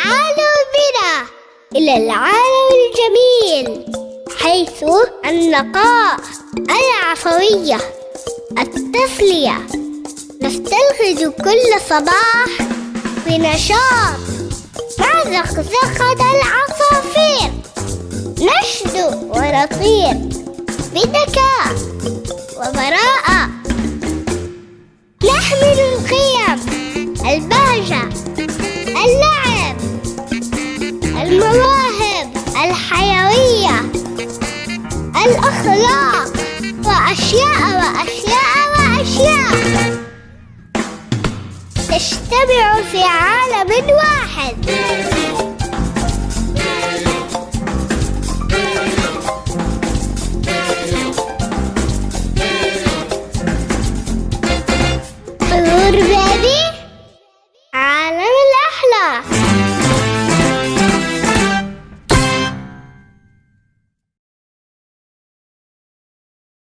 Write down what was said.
تعالوا بنا إلى العالم الجميل، حيث النقاء، العفوية، التسلية. نستلخج كل صباح بنشاط مع زقزقة العصافير، نشدو ونطير بذكاء وبراءة، نحمل القيم، البهجة، اللعب، المواهب، الحيوية، الأخلاق، وأشياء وأشياء وأشياء تجتمع في عالم واحد.